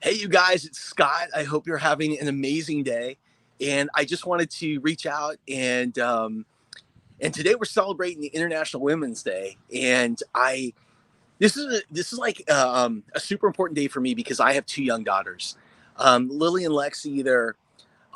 Hey, you guys, it's Scott. I hope you're having an amazing day. And I just wanted to reach out and today we're celebrating the International Women's Day. And I this is like a super important day for me because I have two young daughters, Lily and Lexi. They're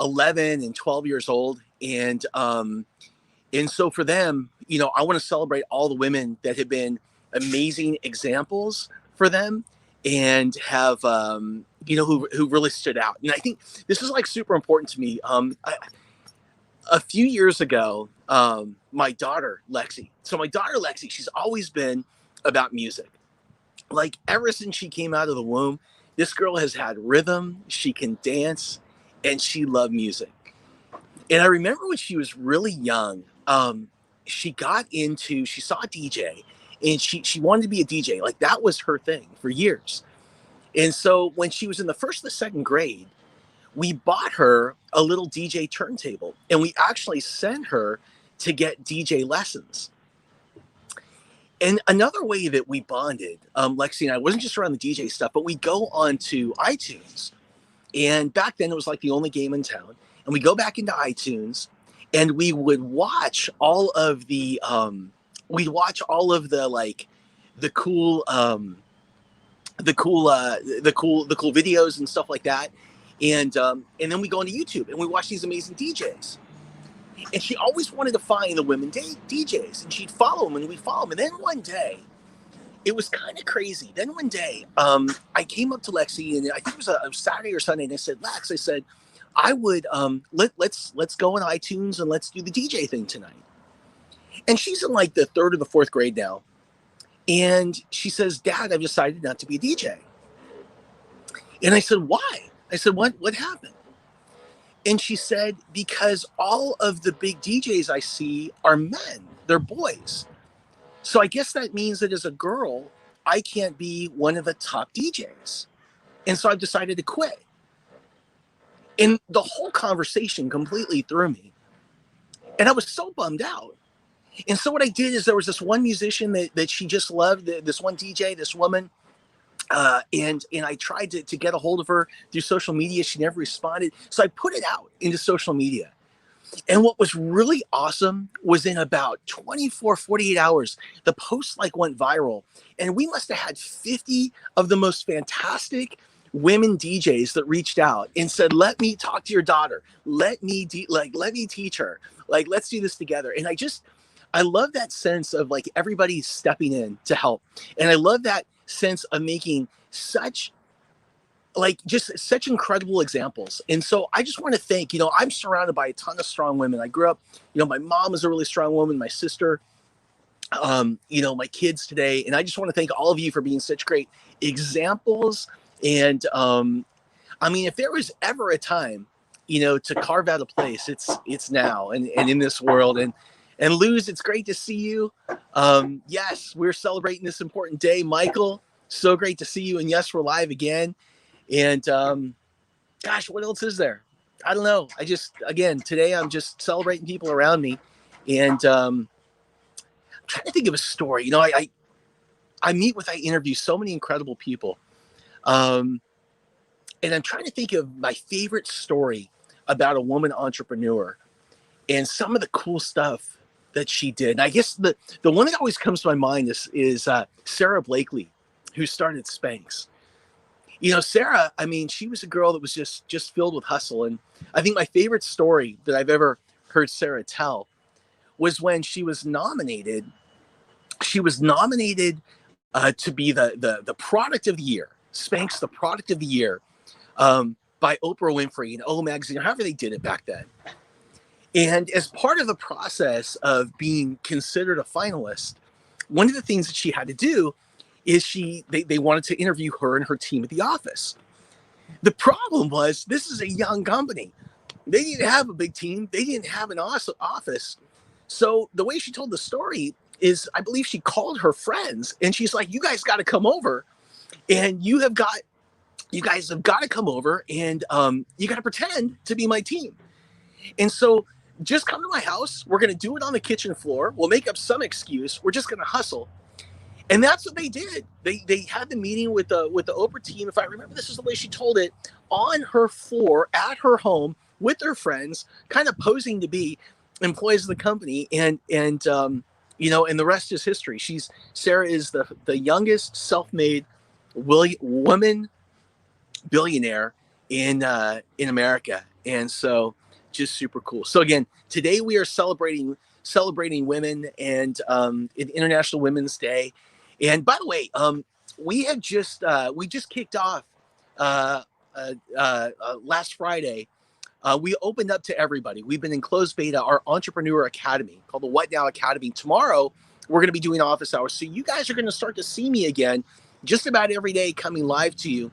11 and 12 years old, and so for them, I want to celebrate all the women that have been amazing examples for them and have who really stood out. And I think this is like super important to me. A few years ago, my daughter Lexi. So my daughter Lexi, she's always been about music. Like ever since she came out of the womb, this girl has had rhythm. She can dance, and she loved music. And I remember when she was really young, she saw a DJ, and she wanted to be a DJ. Like that was her thing for years. And so when she was in the first or the second grade, we bought her a little DJ turntable, and we actually sent her to get DJ lessons. And another way that we bonded, Lexi and I, wasn't just around the DJ stuff, but we go on to iTunes. And back then it was like the only game in town. And we go back into iTunes and we would watch all of the like the cool the cool videos and stuff like that. And then we go into YouTube and we watch these amazing DJs. And she always wanted to find the women DJs, and she'd follow them, and we'd follow them. And then one day, it was kind of crazy. Then one day, I came up to Lexi, and I think it was a Saturday or Sunday, and I said, Lex, I said, I would let's go on iTunes and let's do the DJ thing tonight. And she's in like the third or the fourth grade now, and she says, Dad, I've decided not to be a DJ. And I said, why? I said, what happened? And she said, because all of the big DJs I see are men, they're boys. So I guess that means that as a girl, I can't be one of the top DJs. And so I've decided to quit. And the whole conversation completely threw me. And I was so bummed out. And so what I did is there was this one musician that she just loved, this one DJ, this woman. And I tried to get a hold of her through social media. She never responded. So I put it out into social media. And what was really awesome was in about 24, 48 hours, the post like went viral. And we must have had 50 of the most fantastic women DJs that reached out and said, let me talk to your daughter. Let me teach her. Like, let's do this together. And I love that sense of like everybody stepping in to help. And I love that sense of making such incredible examples. And so I just want to thank, I'm surrounded by a ton of strong women. I grew up, my mom is a really strong woman, my sister, my kids today. And I just want to thank all of you for being such great examples. And if there was ever a time, to carve out a place, it's now and in this world. And Luz, it's great to see you. Yes, we're celebrating this important day. Michael, so great to see you. And yes, we're live again. And gosh, what else is there? I don't know. Today I'm just celebrating people around me. And I'm trying to think of a story. I interview so many incredible people. And I'm trying to think of my favorite story about a woman entrepreneur and some of the cool stuff that she did. And I guess the one that always comes to my mind is Sarah Blakely, who started Spanx. Sarah, she was a girl that was just filled with hustle. And I think my favorite story that I've ever heard Sarah tell was when she was nominated. She was nominated to be the product of the year, Spanx, the product of the year, by Oprah Winfrey and O Magazine, or however they did it back then. And as part of the process of being considered a finalist, one of the things that she had to do is they wanted to interview her and her team at the office. The problem was this is a young company. They didn't have a big team. They didn't have an office. So the way she told the story is, I believe she called her friends and she's like, you guys got to come over, and you guys have got to come over, and you got to pretend to be my team. And so just come to my house. We're going to do it on the kitchen floor. We'll make up some excuse. We're just going to hustle. And that's what they did. They had the meeting with the Oprah team. If I remember, this is the way she told it, on her floor at her home with her friends, kind of posing to be employees of the company. And you know, and the rest is history. Sarah is the youngest self-made woman billionaire in America, and so just super cool. So again, today we are celebrating women and International Women's Day. And by the way, we just kicked off uh, last Friday. We opened up to everybody. We've been in closed beta, our entrepreneur academy called the What Now Academy. Tomorrow, we're going to be doing office hours. So you guys are going to start to see me again just about every day coming live to you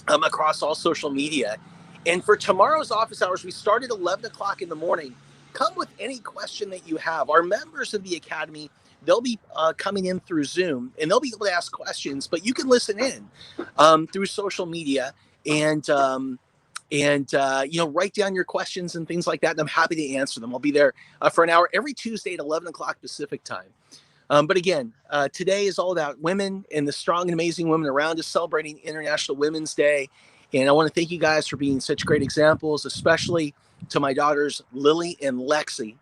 across all social media. And for tomorrow's office hours, we start at 11 o'clock in the morning. Come with any question that you have. Our members of the academy, they'll be coming in through Zoom, and they'll be able to ask questions, but you can listen in through social media and you know, write down your questions and things like that, and I'm happy to answer them. I'll be there for an hour every Tuesday at 11 o'clock Pacific time. But again, today is all about women and the strong and amazing women around us, celebrating International Women's Day. And I want to thank you guys for being such great examples, especially to my daughters, Lily and Lexi.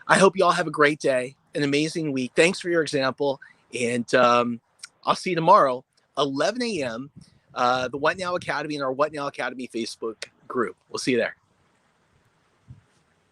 I hope you all have a great day, an amazing week. Thanks for your example. And I'll see you tomorrow, 11 a.m., the What Now Academy and our What Now Academy Facebook group. We'll see you there.